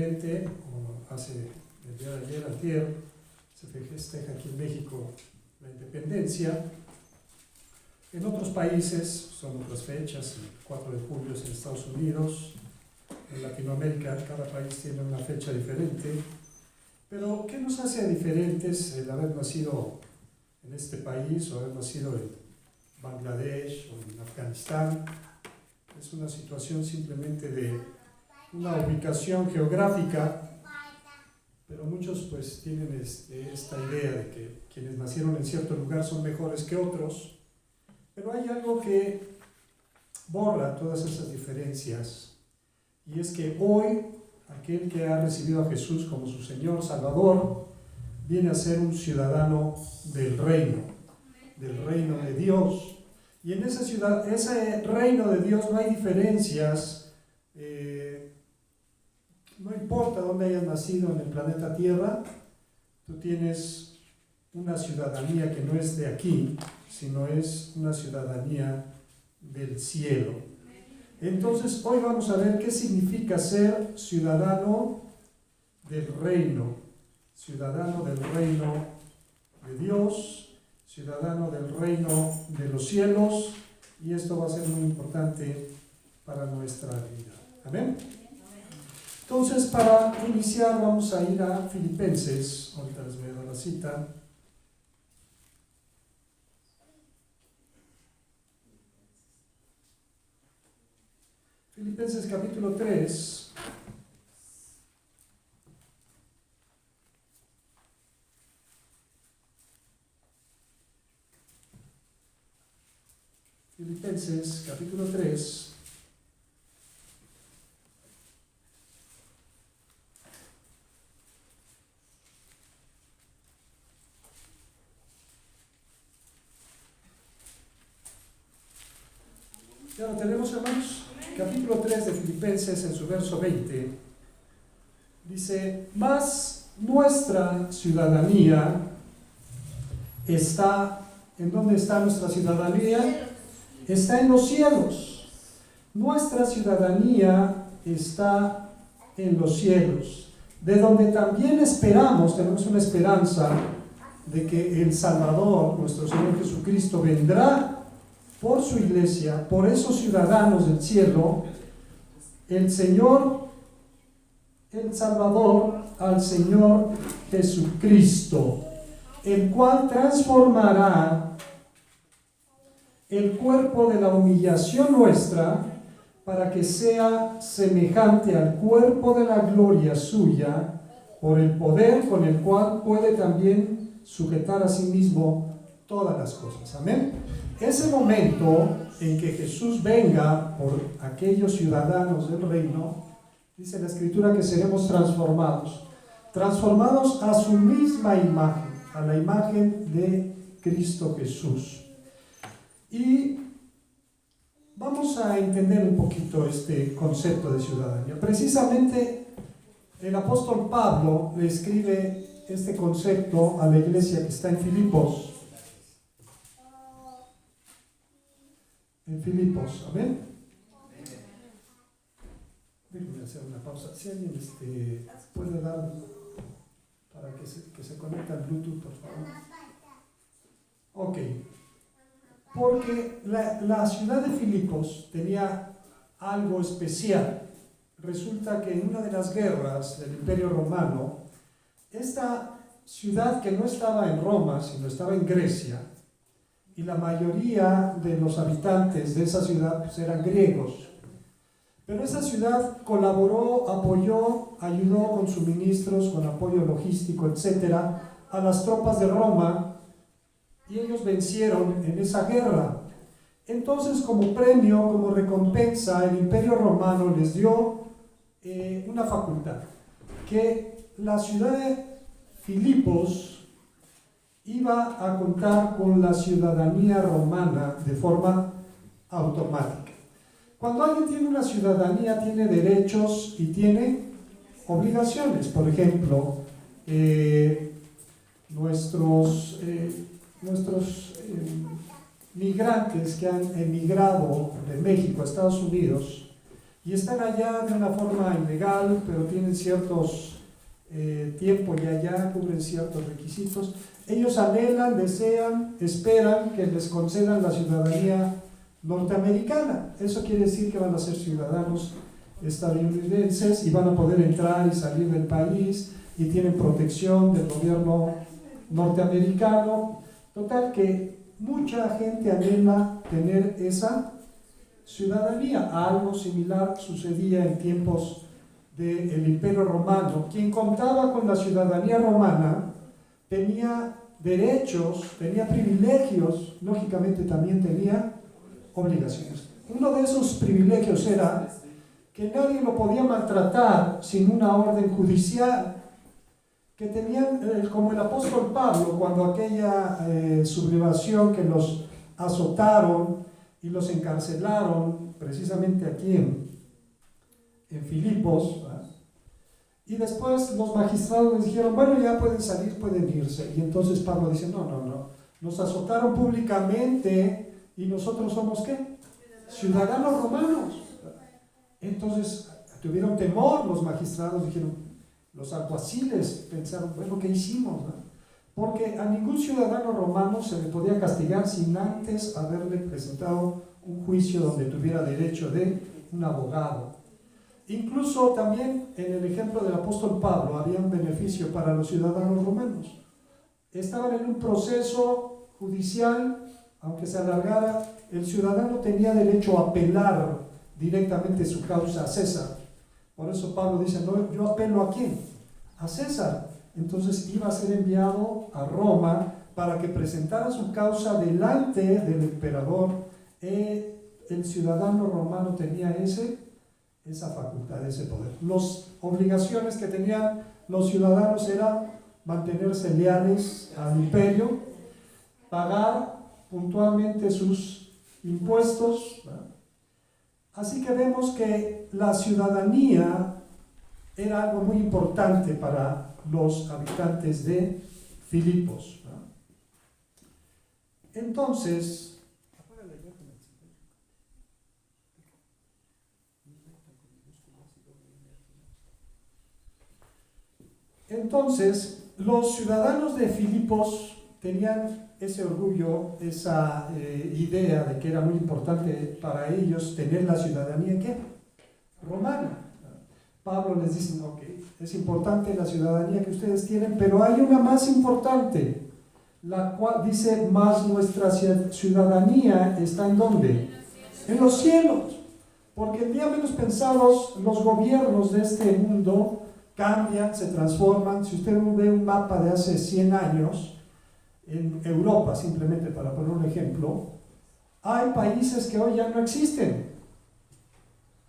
diferente, como hace el día de ayer, antier, se festeja aquí en México la independencia. En otros países son otras fechas, el 4 de julio es en Estados Unidos, en Latinoamérica cada país tiene una fecha diferente. Pero, ¿qué nos hace diferentes el haber nacido en este país o haber nacido en Bangladesh o en Afganistán? Es una situación simplemente de una ubicación geográfica, pero muchos pues tienen esta idea de que quienes nacieron en cierto lugar son mejores que otros, pero hay algo que borra todas esas diferencias, y es que hoy aquel que ha recibido a Jesús como su Señor Salvador viene a ser un ciudadano del reino de Dios. Y en ese reino de Dios no hay diferencias, no importa dónde hayas nacido en el planeta Tierra, tú tienes una ciudadanía que no es de aquí, sino es una ciudadanía del cielo. Entonces, hoy vamos a ver qué significa ser ciudadano del reino de Dios, ciudadano del reino de los cielos, y esto va a ser muy importante para nuestra vida. ¿Amén? Entonces, para iniciar, vamos a ir a Filipenses. Ahorita les voy a dar la cita. Filipenses capítulo 3. Filipenses capítulo 3. ¿Ya lo tenemos, hermanos? Capítulo 3 de Filipenses, en su verso 20, dice: mas nuestra ciudadanía está, ¿en dónde está nuestra ciudadanía? Está en los cielos. Nuestra ciudadanía está en los cielos, de donde también esperamos, tenemos una esperanza de que el Salvador, nuestro Señor Jesucristo, vendrá por su iglesia, por esos ciudadanos del cielo, el Señor, el Salvador, al Señor Jesucristo, el cual transformará el cuerpo de la humillación nuestra para que sea semejante al cuerpo de la gloria suya, por el poder con el cual puede también sujetar a sí mismo todas las cosas. Amén. Ese momento en que Jesús venga por aquellos ciudadanos del reino, dice la Escritura que seremos transformados a su misma imagen, a la imagen de Cristo Jesús. Y vamos a entender un poquito este concepto de ciudadanía. Precisamente el apóstol Pablo le escribe este concepto a la iglesia que está en Filipos. Amén. Déjenme hacer una pausa. Si alguien puede dar para que se conecte al Bluetooth, por favor. Ok. Porque la ciudad de Filipos tenía algo especial. Resulta que en una de las guerras del Imperio Romano, esta ciudad, que no estaba en Roma, sino estaba en Grecia, y la mayoría de los habitantes de esa ciudad pues, eran griegos. Pero esa ciudad colaboró, apoyó, ayudó con suministros, con apoyo logístico, etcétera, a las tropas de Roma, y ellos vencieron en esa guerra. Entonces, como premio, como recompensa, el Imperio Romano les dio una facultad, que la ciudad de Filipos iba a contar con la ciudadanía romana de forma automática. Cuando alguien tiene una ciudadanía, tiene derechos y tiene obligaciones. Por ejemplo, nuestros migrantes que han emigrado de México a Estados Unidos y están allá de una forma ilegal, pero tienen ciertos tiempo y allá cubren ciertos requisitos. Ellos anhelan, desean, esperan que les concedan la ciudadanía norteamericana. Eso quiere decir que van a ser ciudadanos estadounidenses y van a poder entrar y salir del país y tienen protección del gobierno norteamericano. Total que mucha gente anhela tener esa ciudadanía. Algo similar sucedía en tiempos del Imperio Romano. Quien contaba con la ciudadanía romana tenía derechos, tenía privilegios, lógicamente también tenía obligaciones. Uno de esos privilegios era que nadie lo podía maltratar sin una orden judicial, que tenían, como el apóstol Pablo, cuando aquella sublevación que los azotaron y los encarcelaron, precisamente aquí en Filipos, ¿verdad? Y después los magistrados les dijeron, bueno, ya pueden salir, pueden irse. Y entonces Pablo dice, no, nos azotaron públicamente y nosotros somos, ¿qué? Ciudadanos romanos. Entonces tuvieron temor los magistrados, dijeron, los alguaciles pensaron, bueno, ¿qué hicimos? ¿No? Porque a ningún ciudadano romano se le podía castigar sin antes haberle presentado un juicio donde tuviera derecho de un abogado. Incluso también en el ejemplo del apóstol Pablo había un beneficio para los ciudadanos romanos. Estaban en un proceso judicial, aunque se alargara, el ciudadano tenía derecho a apelar directamente su causa a César. Por eso Pablo dice, no, yo apelo ¿a quién? A César. Entonces iba a ser enviado a Roma para que presentara su causa delante del emperador. El ciudadano romano tenía esa facultad, ese poder. Las obligaciones que tenían los ciudadanos era mantenerse leales al imperio, pagar puntualmente sus impuestos, ¿verdad? Así que vemos que la ciudadanía era algo muy importante para los habitantes de Filipos, ¿verdad? Entonces, los ciudadanos de Filipos tenían ese orgullo, esa idea de que era muy importante para ellos tener la ciudadanía, ¿qué? Romana. Pablo les dice, ok, es importante la ciudadanía que ustedes tienen, pero hay una más importante, la cual dice, más nuestra ciudadanía está ¿en dónde? En los cielos. Porque el día menos pensados, los gobiernos de este mundo cambian, se transforman. Si usted ve un mapa de hace 100 años, en Europa, simplemente para poner un ejemplo, hay países que hoy ya no existen.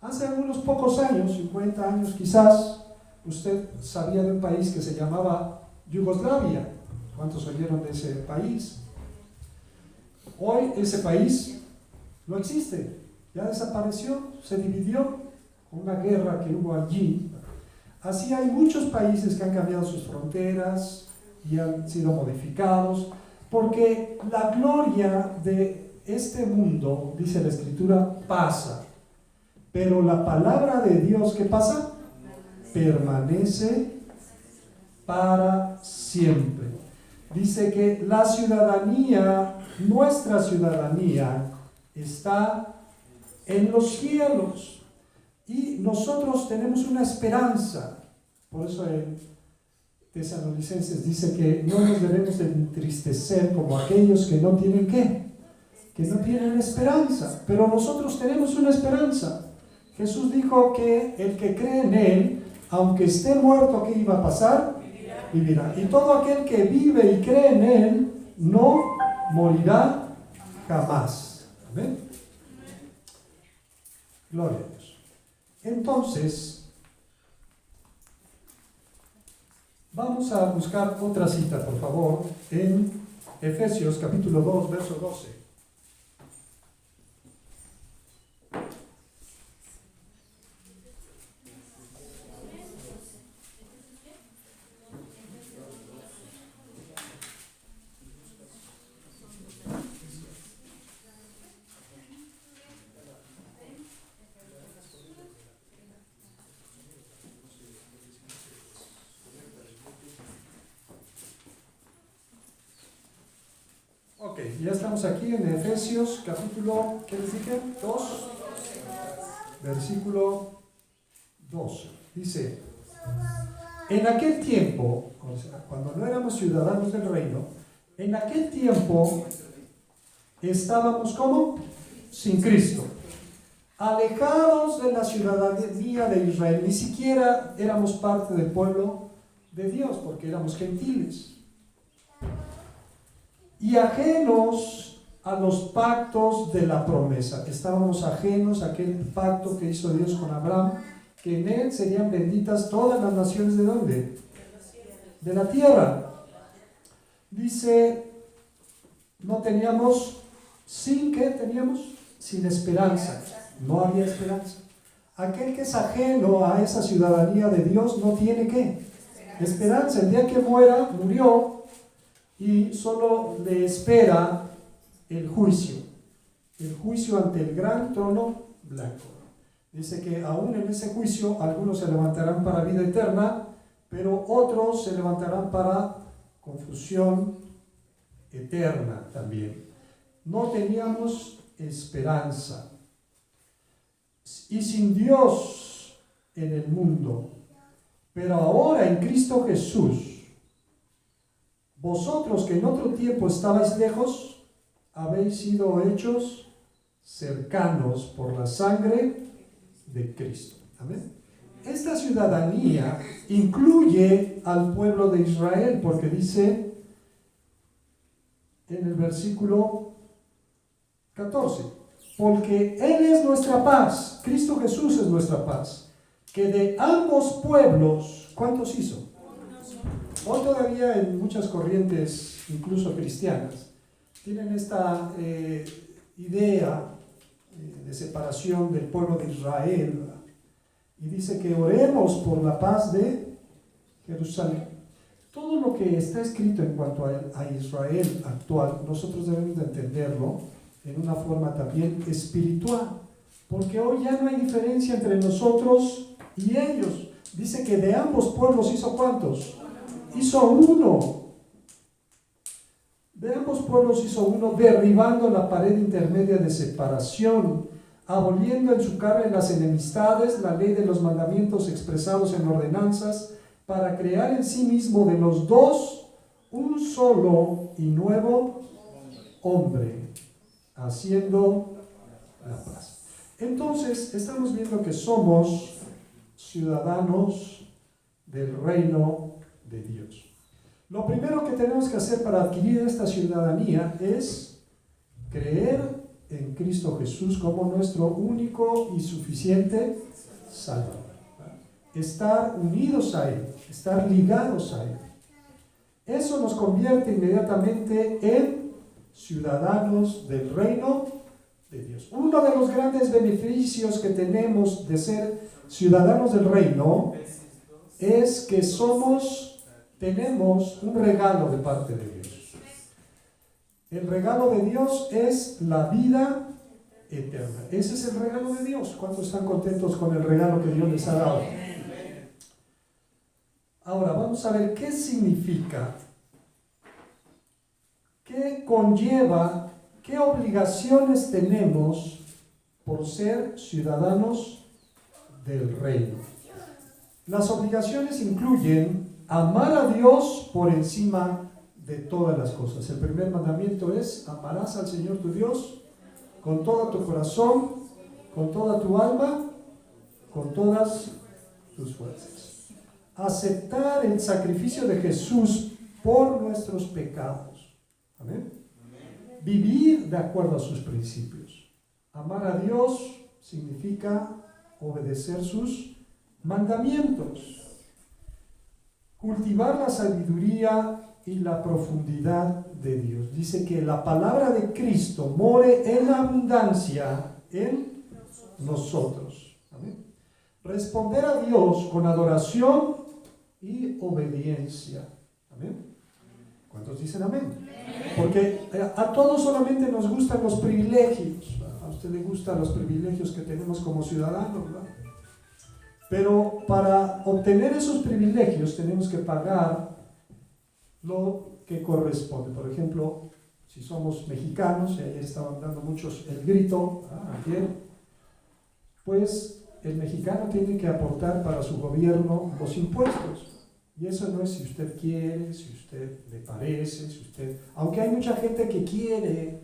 Hace unos pocos años, 50 años quizás, usted sabía de un país que se llamaba Yugoslavia. ¿Cuántos oyeron de ese país? Hoy ese país no existe, ya desapareció, se dividió con una guerra que hubo allí. Así hay muchos países que han cambiado sus fronteras y han sido modificados, porque la gloria de este mundo, dice la Escritura, pasa. Pero la palabra de Dios, ¿qué pasa? Permanece para siempre. Dice que la ciudadanía, nuestra ciudadanía, está en los cielos. Y nosotros tenemos una esperanza. Por eso en Tesalonicenses dice que no nos debemos de entristecer como aquellos que no tienen ¿qué? Que no tienen esperanza. Pero nosotros tenemos una esperanza. Jesús dijo que el que cree en Él, aunque esté muerto, ¿qué iba a pasar? Vivirá. Y todo aquel que vive y cree en Él, no morirá jamás. ¿Amén? Gloria a Dios. Entonces, vamos a buscar otra cita, por favor, en Efesios capítulo 2, verso 12. Ok, ya estamos aquí en Efesios capítulo, ¿qué les dije? 2, versículo 12. Dice, en aquel tiempo, o sea, cuando no éramos ciudadanos del reino, en aquel tiempo estábamos como sin Cristo, alejados de la ciudadanía de Israel, ni siquiera éramos parte del pueblo de Dios, porque éramos gentiles, y ajenos a los pactos de la promesa. Estábamos ajenos a aquel pacto que hizo Dios con Abraham, que en él serían benditas todas las naciones. ¿De dónde? De la tierra. Dice, no teníamos, ¿sin qué teníamos? Sin esperanza. No había esperanza. Aquel que es ajeno a esa ciudadanía de Dios no tiene ¿qué? Esperanza. El día que muera, murió, y solo le espera el juicio ante el gran trono blanco. Dice que aún en ese juicio algunos se levantarán para vida eterna, pero otros se levantarán para confusión eterna también. No teníamos esperanza. Y sin Dios en el mundo. Pero ahora en Cristo Jesús, vosotros que en otro tiempo estabais lejos, habéis sido hechos cercanos por la sangre de Cristo. Amén. Esta ciudadanía incluye al pueblo de Israel, porque dice en el versículo 14, porque Él es nuestra paz, Cristo Jesús es nuestra paz, que de ambos pueblos, ¿cuántos hizo? Hoy todavía en muchas corrientes, incluso cristianas, tienen esta idea de separación del pueblo de Israel, ¿verdad? Y dice que oremos por la paz de Jerusalén. Todo lo que está escrito en cuanto a Israel actual, nosotros debemos de entenderlo en una forma también espiritual, porque hoy ya no hay diferencia entre nosotros y ellos. Dice que de ambos pueblos hizo ¿cuántos? Hizo uno. De ambos pueblos hizo uno, derribando la pared intermedia de separación, aboliendo en su carne las enemistades, la ley de los mandamientos expresados en ordenanzas, para crear en sí mismo de los dos un solo y nuevo hombre, haciendo la paz. Entonces, estamos viendo que somos ciudadanos del reino de Dios. Lo primero que tenemos que hacer para adquirir esta ciudadanía es creer en Cristo Jesús como nuestro único y suficiente Salvador. Estar unidos a Él, estar ligados a Él. Eso nos convierte inmediatamente en ciudadanos del reino de Dios. Uno de los grandes beneficios que tenemos de ser ciudadanos del reino es que tenemos un regalo de parte de Dios. El regalo de Dios es la vida eterna. Ese es el regalo de Dios. ¿Cuántos están contentos con el regalo que Dios les ha dado? Ahora vamos a ver qué significa, qué conlleva, qué obligaciones tenemos por ser ciudadanos del reino. Las obligaciones incluyen amar a Dios por encima de todas las cosas. El primer mandamiento es: amarás al Señor tu Dios con todo tu corazón, con toda tu alma, con todas tus fuerzas. Aceptar el sacrificio de Jesús por nuestros pecados. Amén. Vivir de acuerdo a sus principios. Amar a Dios significa obedecer sus mandamientos. Cultivar la sabiduría y la profundidad de Dios. Dice que la palabra de Cristo more en abundancia en nosotros. Amén. Responder a Dios con adoración y obediencia. Amén. ¿Cuántos dicen amén? Porque a todos solamente nos gustan los privilegios. A usted le gustan los privilegios que tenemos como ciudadanos, ¿verdad? Pero para obtener esos privilegios tenemos que pagar lo que corresponde. Por ejemplo, si somos mexicanos, y ayer estaban dando muchos el grito, ayer, pues el mexicano tiene que aportar para su gobierno los impuestos. Y eso no es si usted quiere, si usted le parece, si usted... Aunque hay mucha gente que quiere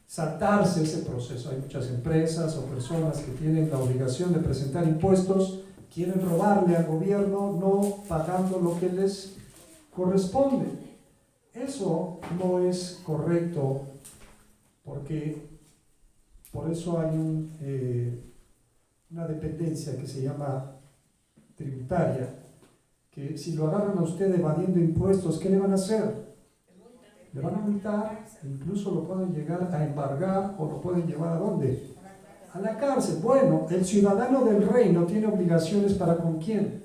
saltarse ese proceso, hay muchas empresas o personas que tienen la obligación de presentar impuestos, quieren robarle al gobierno no pagando lo que les corresponde. Eso no es correcto, porque por eso hay una dependencia que se llama tributaria, que si lo agarran a usted evadiendo impuestos, ¿qué le van a hacer? Le van a multar, incluso lo pueden llegar a embargar o lo pueden llevar ¿a dónde? A la cárcel. Bueno, el ciudadano del reino tiene obligaciones ¿para con quién?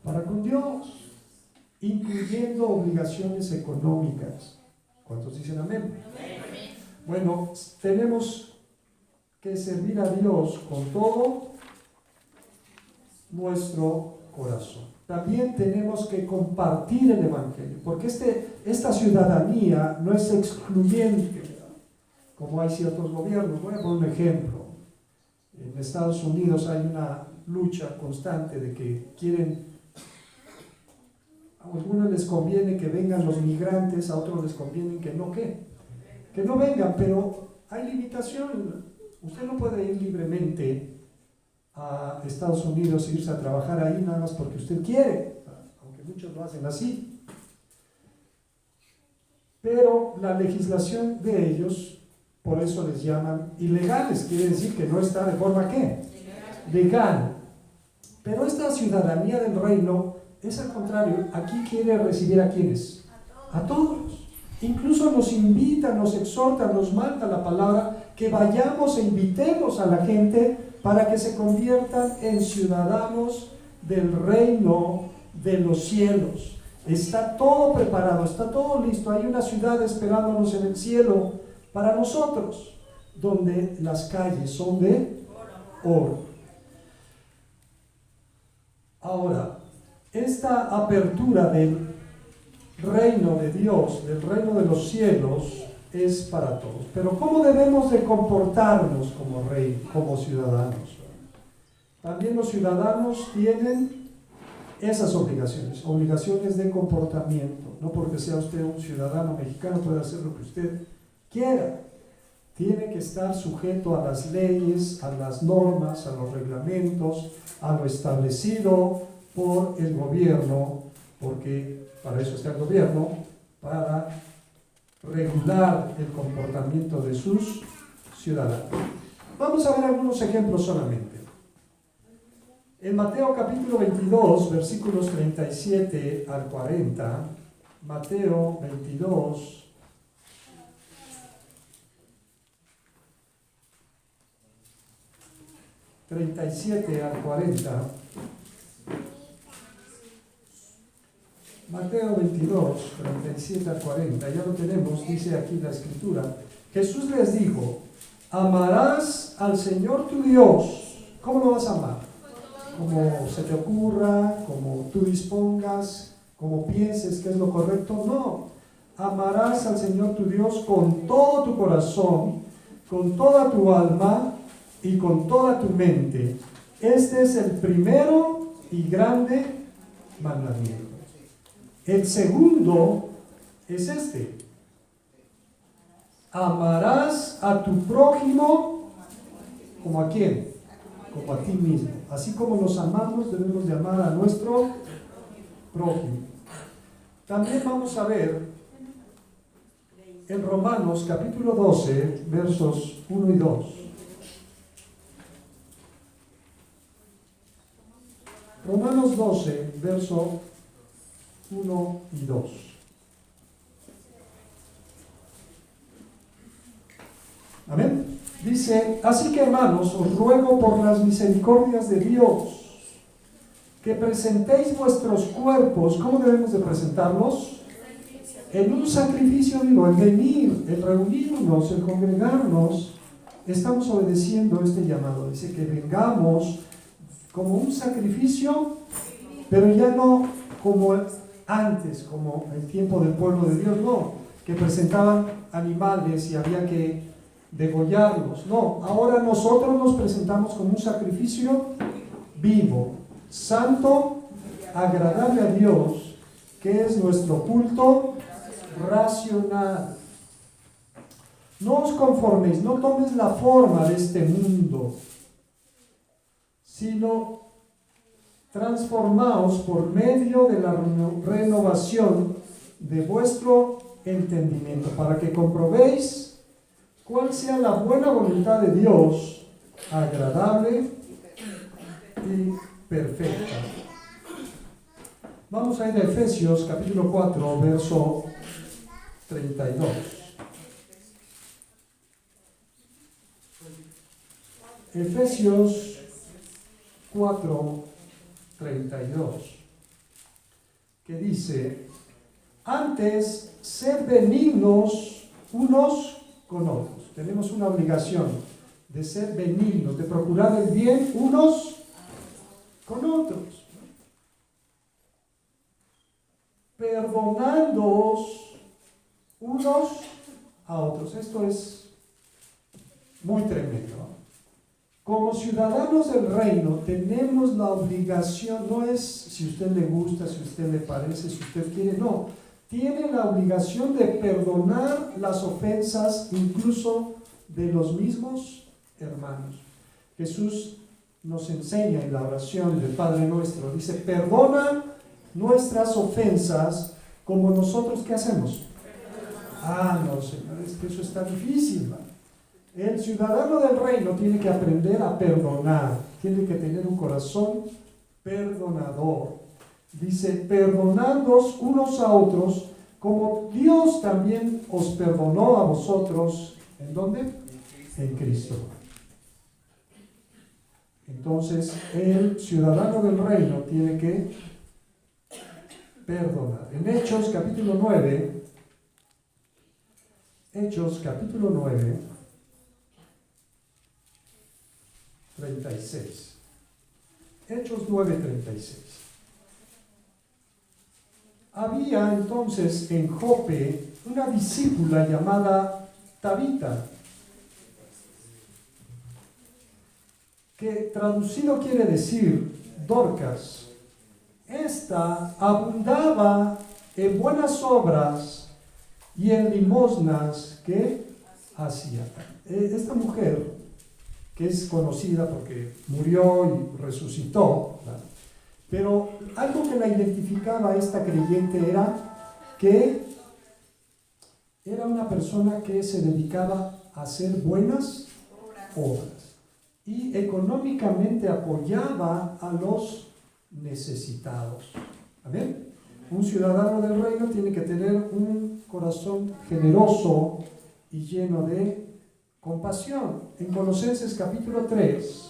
Para con Dios, incluyendo obligaciones económicas. ¿Cuántos dicen amén? Bueno, tenemos que servir a Dios con todo nuestro corazón. También tenemos que compartir el Evangelio, porque esta ciudadanía no es excluyente, como hay ciertos gobiernos. Voy a poner un ejemplo. En Estados Unidos hay una lucha constante de que quieren, a algunos les conviene que vengan los migrantes, a otros les conviene que no vengan, pero hay limitación. Usted no puede ir libremente a Estados Unidos e irse a trabajar ahí nada más porque usted quiere, aunque muchos lo hacen así. Pero la legislación de ellos, por eso les llaman ilegales, quiere decir que no está de forma ¿qué? Legal. Pero esta ciudadanía del reino es al contrario, aquí quiere recibir ¿a quiénes? A todos. Incluso nos invita, nos exhorta, nos manda la palabra que vayamos e invitemos a la gente para que se conviertan en ciudadanos del reino de los cielos. Está todo preparado, está todo listo. Hay una ciudad esperándonos en el cielo para nosotros, donde las calles son de oro. Ahora, esta apertura del reino de Dios, del reino de los cielos, es para todos. Pero ¿cómo debemos de comportarnos como rey, como ciudadanos? También los ciudadanos tienen esas obligaciones de comportamiento. No porque sea usted un ciudadano mexicano puede hacer lo que usted quiera. Tiene que estar sujeto a las leyes, a las normas, a los reglamentos, a lo establecido por el gobierno, porque para eso está el gobierno, para regular el comportamiento de sus ciudadanos. Vamos a ver algunos ejemplos solamente. En Mateo capítulo 22, versículos 37 al 40, Mateo 22, (37 al 40), Mateo 22, 37 al 40, ya lo tenemos, dice aquí la escritura. Jesús les dijo: amarás al Señor tu Dios. ¿Cómo lo vas a amar? Como se te ocurra, como tú dispongas, como pienses que es lo correcto. No, amarás al Señor tu Dios con todo tu corazón, con toda tu alma y con toda tu mente. Este es el primero y grande mandamiento. El segundo es este: amarás a tu prójimo como a quién, como a ti mismo. Así como nos amamos, debemos de amar a nuestro prójimo. También vamos a ver en Romanos capítulo 12, versos 1 y 2. Romanos 12, verso 1 y 2. Amén. Dice: así que, hermanos, os ruego por las misericordias de Dios que presentéis vuestros cuerpos. ¿Cómo debemos de presentarlos? En un sacrificio vivo, el venir, el reunirnos, el congregarnos. Estamos obedeciendo este llamado. Dice que vengamos como un sacrificio, pero ya no como antes, como el tiempo del pueblo de Dios, no, que presentaban animales y había que degollarlos. No, ahora nosotros nos presentamos como un sacrificio vivo, santo, agradable a Dios, que es nuestro culto racional. No os conforméis, no tomes la forma de este mundo, sino transformaos por medio de la renovación de vuestro entendimiento, para que comprobéis cuál sea la buena voluntad de Dios, agradable y perfecta. Vamos a ir a Efesios capítulo 4, verso 32. Efesios 4, 32, que dice: antes, sed benignos unos con otros. Tenemos una obligación de ser benignos, de procurar el bien unos con otros, perdonándoos unos a otros. Esto es muy tremendo, ¿no? Como ciudadanos del reino tenemos la obligación, no es si a usted le gusta, si a usted le parece, si usted quiere, no. Tiene la obligación de perdonar las ofensas incluso de los mismos hermanos. Jesús nos enseña en la oración del Padre Nuestro, dice: perdona nuestras ofensas como nosotros, ¿qué hacemos? No, Señor, es que eso está difícil, ¿no? El ciudadano del reino tiene que aprender a perdonar, tiene que tener un corazón perdonador. Dice: perdonándoos unos a otros, como Dios también os perdonó a vosotros. ¿En dónde? En Cristo. Entonces, el ciudadano del reino tiene que perdonar. En Hechos capítulo 9, Hechos capítulo 9, 36. Hechos 9:36. Había entonces en Jope una discípula llamada Tabita, que traducido quiere decir Dorcas. Esta abundaba en buenas obras y en limosnas que hacía. Esta mujer, que es conocida porque murió y resucitó, ¿verdad? Pero algo que la identificaba a esta creyente era que era una persona que se dedicaba a hacer buenas obras y económicamente apoyaba a los necesitados. ¿Amén? Un ciudadano del reino tiene que tener un corazón generoso y lleno de compasión. En Colosenses capítulo 3,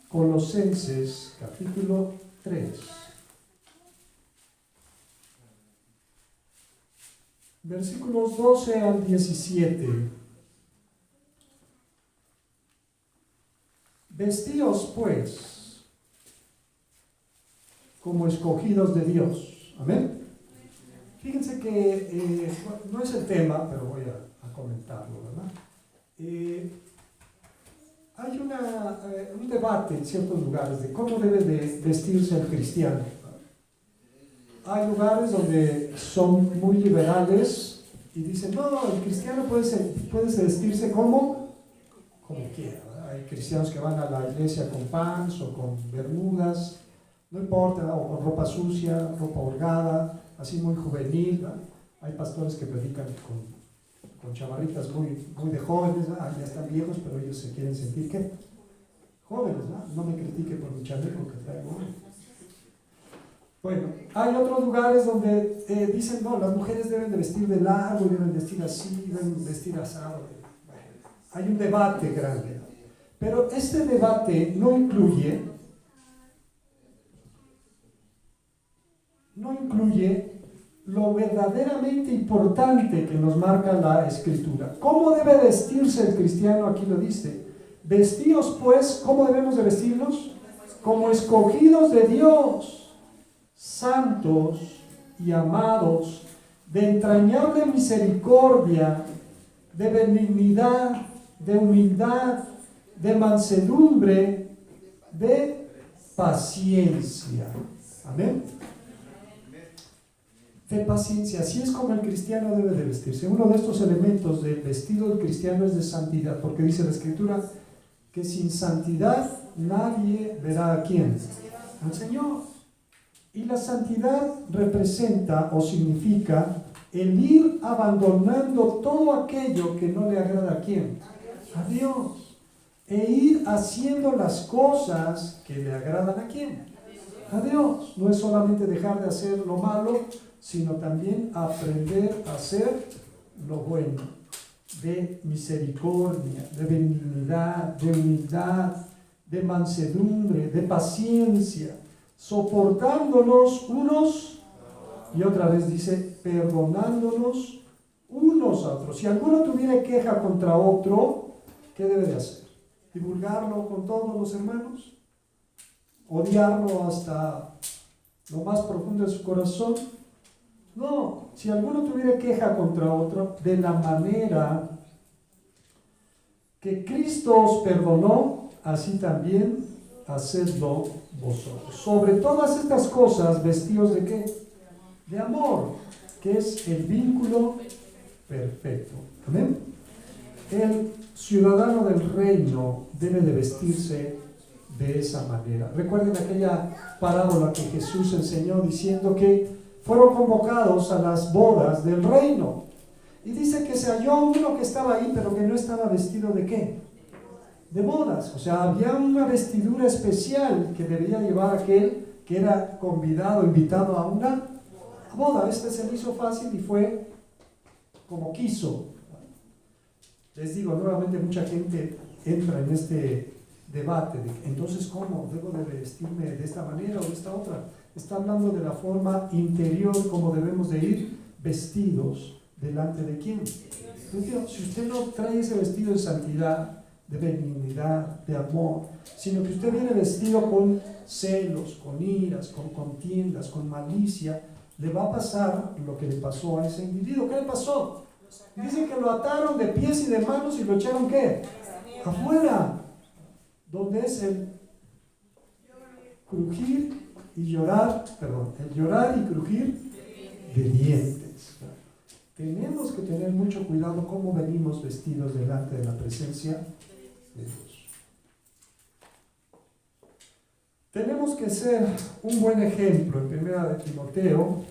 Colosenses capítulo 3, versículos 12 al 17. Vestíos pues como escogidos de Dios. Amén. Fíjense que no es el tema, pero voy a comentarlo, ¿verdad? Hay un debate en ciertos lugares de cómo debe de vestirse el cristiano. Hay lugares donde son muy liberales y dicen: no, el cristiano puede vestirse como quiera, ¿verdad? Hay cristianos que van a la iglesia con pants o con bermudas, no importa, o con ropa sucia, ropa holgada, así muy juvenil, ¿verdad? Hay pastores que predican con chavarritas muy de jóvenes, ¿verdad? Ya están viejos, pero ellos se quieren sentir ¿qué? Jóvenes, ¿verdad? No me critique por mi chaleco que traigo. Bueno, hay otros lugares donde dicen: no, las mujeres deben de vestir de largo, deben vestir así, deben vestir asado. Bueno, hay un debate grande, pero este debate no incluye lo verdaderamente importante que nos marca la Escritura. ¿Cómo debe vestirse el cristiano? Aquí lo dice: vestíos pues, ¿cómo debemos de vestirnos? Como escogidos de Dios, santos y amados, de entrañable misericordia, de benignidad, de humildad, de mansedumbre, de paciencia. Amén. De paciencia. Así es como el cristiano debe de vestirse. Uno de estos elementos del vestido del cristiano es de santidad, porque dice la Escritura que sin santidad nadie verá a quién, al Señor. Y la santidad representa o significa el ir abandonando todo aquello que no le agrada a quién, a Dios, e ir haciendo las cosas que le agradan a quién, a Dios. No es solamente dejar de hacer lo malo, sino también aprender a hacer lo bueno, de misericordia, de benignidad, de humildad, de mansedumbre, de paciencia, soportándonos unos, y otra vez dice, perdonándonos unos a otros. Si alguno tuviera queja contra otro, ¿qué debe de hacer? ¿Divulgarlo con todos los hermanos? ¿Odiarlo hasta lo más profundo de su corazón? No, si alguno tuviera queja contra otro, de la manera que Cristo os perdonó, así también hacedlo vosotros. Sobre todas estas cosas, vestidos de ¿qué? De amor, que es el vínculo perfecto. ¿Amén? El ciudadano del reino debe de vestirse de esa manera. Recuerden aquella parábola que Jesús enseñó diciendo que fueron convocados a las bodas del reino. Y dice que se halló uno que estaba ahí, pero que no estaba vestido de ¿qué? De bodas. O sea, había una vestidura especial que debía llevar aquel que era convidado, invitado a una boda. Este se le hizo fácil y fue como quiso. Les digo, nuevamente mucha gente entra en este debate de entonces ¿cómo? ¿Debo de vestirme de esta manera o de esta otra? Está hablando de la forma interior, como debemos de ir vestidos delante de quién. Si usted no trae ese vestido de santidad, de benignidad, de amor, sino que usted viene vestido con celos, con iras, con contiendas, con malicia, le va a pasar lo que le pasó a ese individuo. ¿Qué le pasó? Dicen que lo ataron de pies y de manos y lo echaron ¿qué? Afuera, donde es el crujir y llorar, el llorar y crujir de dientes. Tenemos que tener mucho cuidado cómo venimos vestidos delante de la presencia de Dios. Tenemos que ser un buen ejemplo en 1 de Timoteo,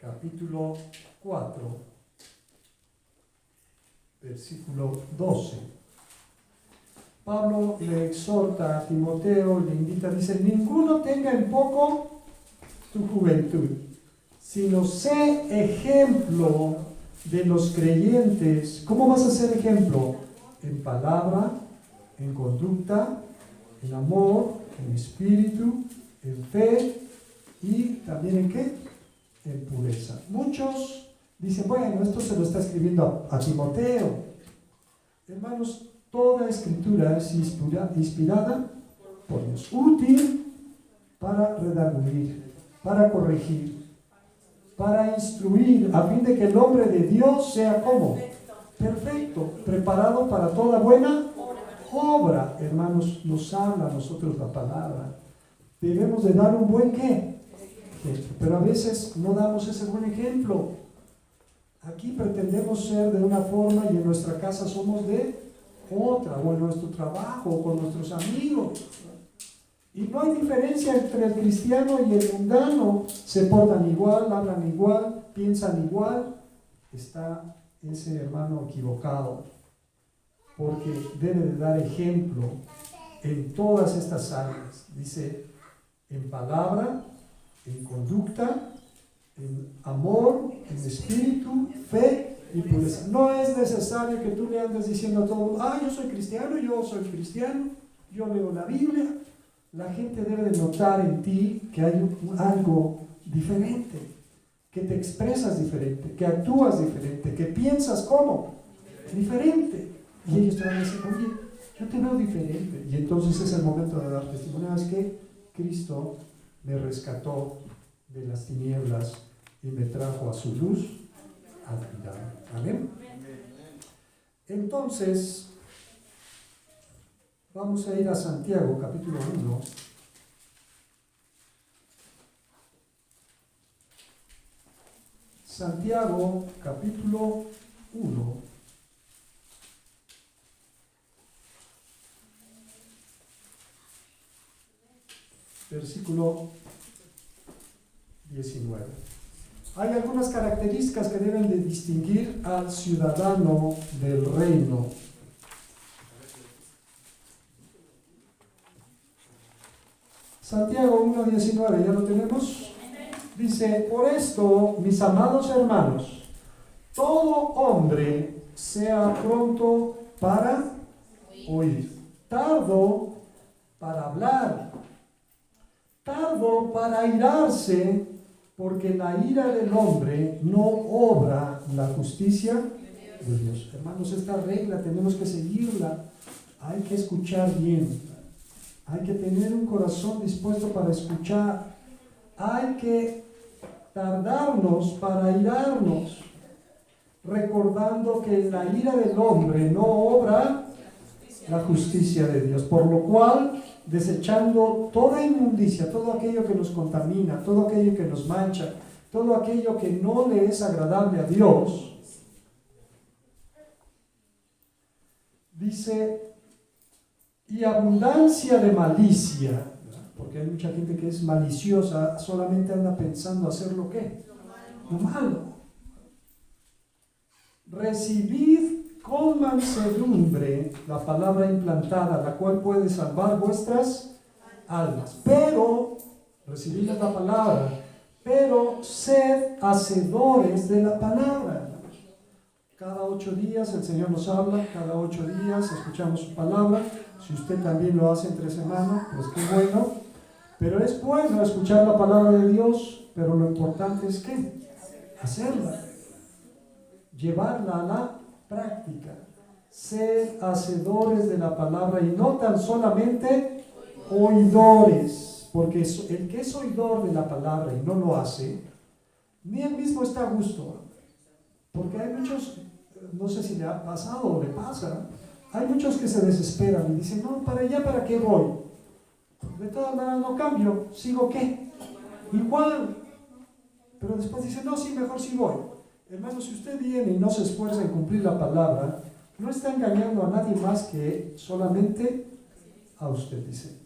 capítulo 4, versículo 12. Pablo le exhorta a Timoteo, le invita, dice, ninguno tenga en poco tu juventud, sino sé ejemplo de los creyentes. ¿Cómo vas a ser ejemplo? En palabra, en conducta, en amor, en espíritu, en fe y también en ¿qué? En pureza. Muchos dicen, bueno, esto se lo está escribiendo a Timoteo. Hermanos, toda escritura es inspirada por Dios, útil para redarguir, para corregir, para instruir, a fin de que el hombre de Dios sea como perfecto, preparado para toda buena obra. Hermanos, nos habla a nosotros la palabra. Debemos de dar un buen ¿qué? Ejemplo, pero a veces no damos ese buen ejemplo. Aquí pretendemos ser de una forma y en nuestra casa somos de otra, o en nuestro trabajo, o con nuestros amigos. Y no hay diferencia entre el cristiano y el mundano. Se portan igual, hablan igual, piensan igual. Está ese hermano equivocado, porque debe de dar ejemplo en todas estas áreas. Dice, en palabra, en conducta, en amor, en espíritu, fe y pureza. No es necesario que tú le andes diciendo a todo el mundo, yo soy cristiano, yo leo la Biblia. La gente debe de notar en ti que hay algo diferente, que te expresas diferente, que actúas diferente, que piensas como diferente. Y ellos te van a decir, oye, yo te veo diferente. Y entonces es el momento de dar testimonio. Es que Cristo me rescató de las tinieblas y me trajo a su luz admirable. Amén. Entonces, vamos a ir a Santiago, capítulo 1. Santiago, capítulo 1. Versículo 19. Hay algunas características que deben de distinguir al ciudadano del reino. Santiago 1:19, ¿ya lo tenemos? Dice, por esto, mis amados hermanos, todo hombre sea pronto para oír, tardo para hablar, tardo para airarse, porque la ira del hombre no obra la justicia de Dios. Hermanos, esta regla tenemos que seguirla. Hay que escuchar bien. Hay que tener un corazón dispuesto para escuchar. Hay que tardarnos para airarnos, recordando que la ira del hombre no obra la justicia de Dios. Por lo cual, desechando toda inmundicia, todo aquello que nos contamina, todo aquello que nos mancha, todo aquello que no le es agradable a Dios, dice, y abundancia de malicia, porque hay mucha gente que es maliciosa, solamente anda pensando hacer lo que, lo malo. Recibid con mansedumbre la palabra implantada, la cual puede salvar vuestras almas. Pero, recibid la palabra, pero sed hacedores de la palabra. Cada 8 días el Señor nos habla, cada 8 días escuchamos su palabra. Si usted también lo hace entre semana, pues qué bueno. Pero es bueno escuchar la palabra de Dios, pero lo importante es ¿qué? Hacerla. Llevarla a la práctica. Ser hacedores de la palabra y no tan solamente oidores. Porque el que es oidor de la palabra y no lo hace, ni él mismo está a gusto. Porque hay muchos, no sé si le ha pasado o le pasa, hay muchos que se desesperan y dicen, no, para allá, ¿para qué voy? De todas maneras no cambio, ¿sigo qué? Igual. Pero después dicen, no, sí, mejor sí voy. Hermano, si usted viene y no se esfuerza en cumplir la palabra, no está engañando a nadie más que solamente a usted, dice.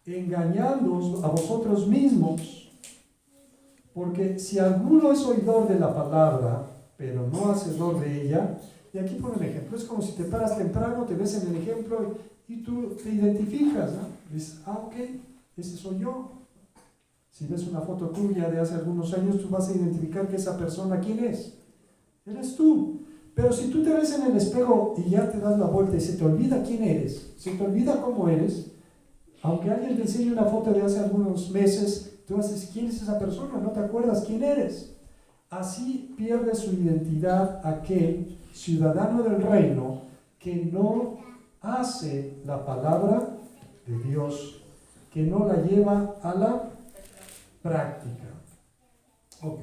Engañándoos a vosotros mismos. Porque si alguno es oidor de la palabra, pero no hacedor de ella, y aquí por un ejemplo, es como si te paras temprano, te ves en el ejemplo y tú te identificas, ¿no? Dices, ok, ese soy yo. Si ves una foto tuya de hace algunos años, tú vas a identificar que esa persona, ¿quién es? Eres tú. Pero si tú te ves en el espejo y ya te das la vuelta y se te olvida quién eres, se te olvida cómo eres, aunque alguien te enseñe una foto de hace algunos meses, tú haces, ¿quién es esa persona? No te acuerdas quién eres. Así pierde su identidad aquel ciudadano del reino que no hace la palabra de Dios, que no la lleva a la práctica. Ok.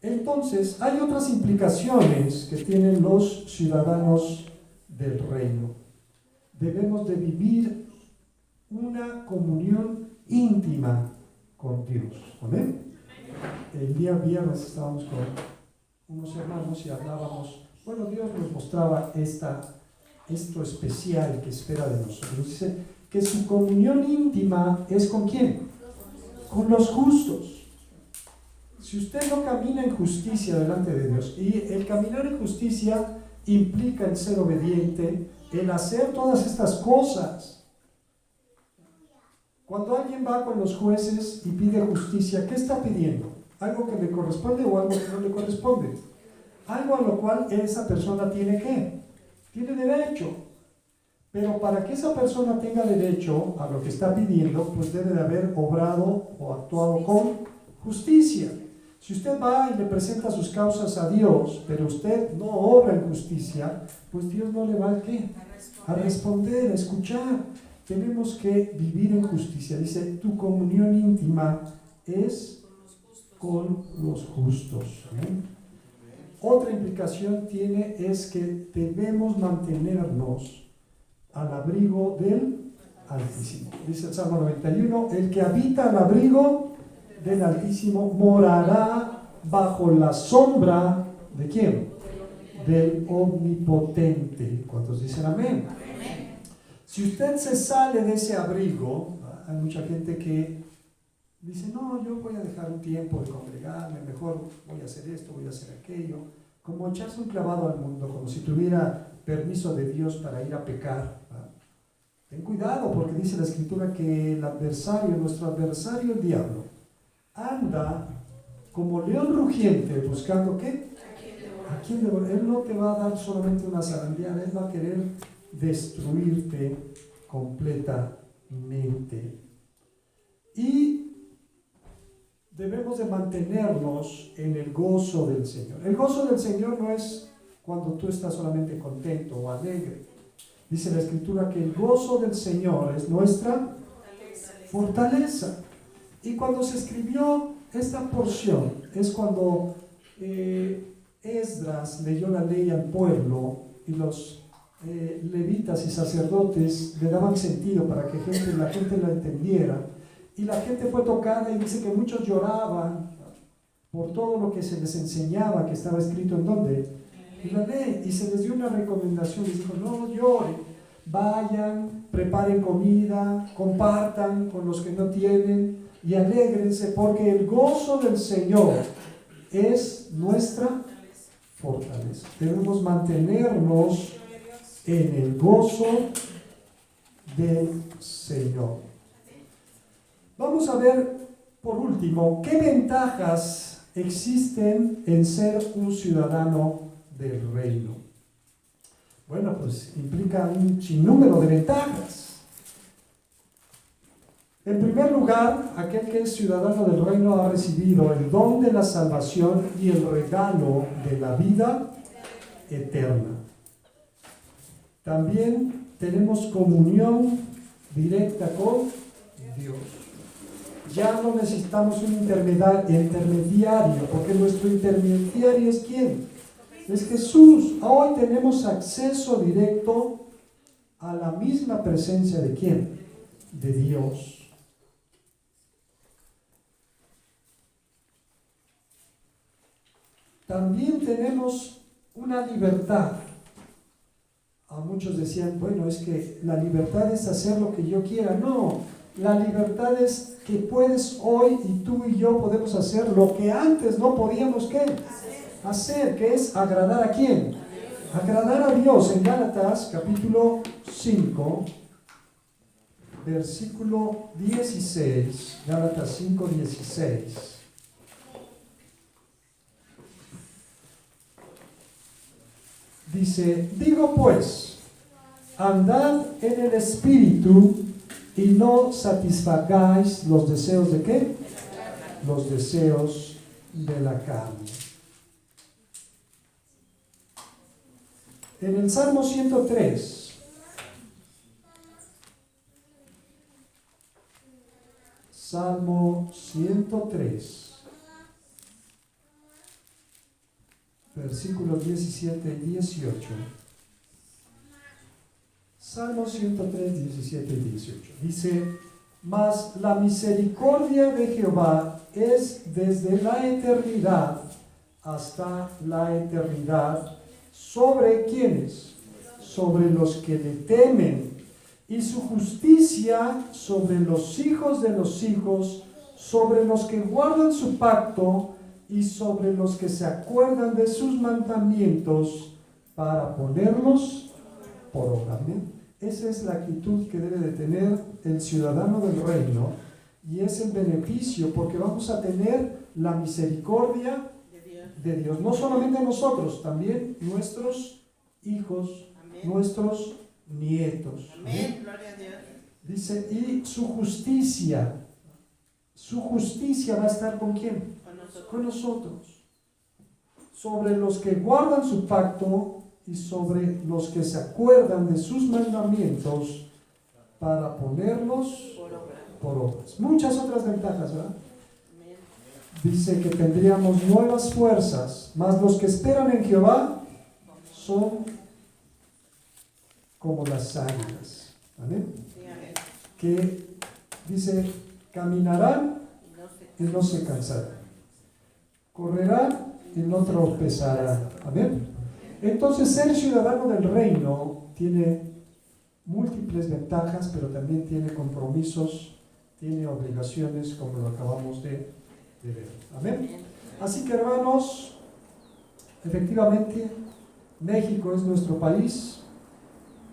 Entonces, hay otras implicaciones que tienen los ciudadanos del reino. Debemos de vivir una comunión íntima con Dios. ¿Amén? El día viernes estábamos con unos hermanos y hablábamos, bueno, Dios nos mostraba esto especial que espera de nosotros. Dice que su comunión íntima es ¿con quién? Con los justos. Si usted no camina en justicia delante de Dios, y el caminar en justicia implica el ser obediente, el hacer todas estas cosas. Cuando alguien va con los jueces y pide justicia, ¿qué está pidiendo? ¿Algo que le corresponde o algo que no le corresponde? Algo a lo cual esa persona tiene ¿qué? Tiene derecho. Pero para que esa persona tenga derecho a lo que está pidiendo, pues debe de haber obrado o actuado con justicia. Si usted va y le presenta sus causas a Dios, pero usted no obra en justicia, pues Dios no le va a ¿qué? A responder, a escuchar. Tenemos que vivir en justicia. Dice, tu comunión íntima es con los justos. ¿Amén? Otra implicación tiene es que debemos mantenernos al abrigo del Altísimo. Dice el Salmo 91, el que habita al abrigo del Altísimo morará bajo la sombra ¿de quién? Del Omnipotente. ¿Cuántos dicen amén? Si usted se sale de ese abrigo, hay mucha gente que dice, no, yo voy a dejar un tiempo de congregarme, mejor voy a hacer esto, voy a hacer aquello, como echarse un clavado al mundo, como si tuviera permiso de Dios para ir a pecar. Ten cuidado, porque dice la Escritura que el adversario, nuestro adversario, el diablo, anda como león rugiente buscando ¿qué? ¿A quién devorar? Él no te va a dar solamente una zarandeada, él va a querer destruirte completamente. Y debemos de mantenernos en el gozo del Señor. El gozo del Señor no es cuando tú estás solamente contento o alegre. Dice la Escritura que el gozo del Señor es nuestra fortaleza. Y cuando se escribió esta porción, es cuando Esdras leyó la ley al pueblo y los levitas y sacerdotes le daban sentido para que la gente la entendiera. Y la gente fue tocada y dice que muchos lloraban por todo lo que se les enseñaba, que estaba escrito en ¿dónde? En la ley. Y se les dio una recomendación, les dijo, no lloren, vayan, preparen comida, compartan con los que no tienen y alégrense, porque el gozo del Señor es nuestra fortaleza. Debemos mantenernos en el gozo del Señor. Vamos a ver, por último, qué ventajas existen en ser un ciudadano del reino. Bueno, pues implica un sinnúmero de ventajas. En primer lugar, aquel que es ciudadano del reino ha recibido el don de la salvación y el regalo de la vida eterna. También tenemos comunión directa con Dios. Ya no necesitamos un intermediario, porque nuestro intermediario es ¿quién? Es Jesús. Hoy tenemos acceso directo a la misma presencia de ¿quién? De Dios. También tenemos una libertad. A muchos decían, bueno, es que la libertad es hacer lo que yo quiera. No, la libertad es que puedes hoy y tú y yo podemos hacer lo que antes no podíamos ¿qué? Hacer, que es agradar ¿a quién? Agradar a Dios. En Gálatas capítulo 5, versículo 16, Gálatas 5, 16. Dice, digo pues, andad en el Espíritu y no satisfagáis los deseos ¿de qué? Los deseos de la carne. En el Salmo 103, Salmo 103, versículos 17 y 18. Salmo 103, 17 y 18. Dice, mas la misericordia de Jehová es desde la eternidad hasta la eternidad. ¿Sobre quiénes? Sobre los que le temen. Y su justicia sobre los hijos de los hijos, sobre los que guardan su pacto y sobre los que se acuerdan de sus mandamientos para ponerlos por obra. ¿Bien? Esa es la actitud que debe de tener el ciudadano del reino y es el beneficio porque vamos a tener la misericordia de Dios. No solamente nosotros, también nuestros hijos, amén, nuestros nietos. Amén. Gloria a Dios. Dice, y su justicia va a estar ¿con quién? Con nosotros. Sobre los que guardan su pacto y sobre los que se acuerdan de sus mandamientos para ponerlos por obras. Muchas otras ventajas, ¿verdad? dice que tendríamos nuevas fuerzas, mas los que esperan en Jehová son como las águilas. ¿Amén? Que dice, caminarán y no se cansarán, correrán y no tropezarán. Amén. Entonces, ser ciudadano del reino tiene múltiples ventajas, pero también tiene compromisos, tiene obligaciones, como lo acabamos de ver. Amén. Así que, hermanos, efectivamente, México es nuestro país,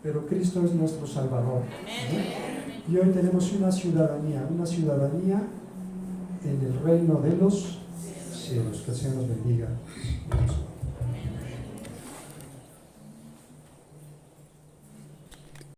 pero Cristo es nuestro Salvador. ¿Amén? Y hoy tenemos una ciudadanía en el reino de los cielos. Que el Señor nos bendiga.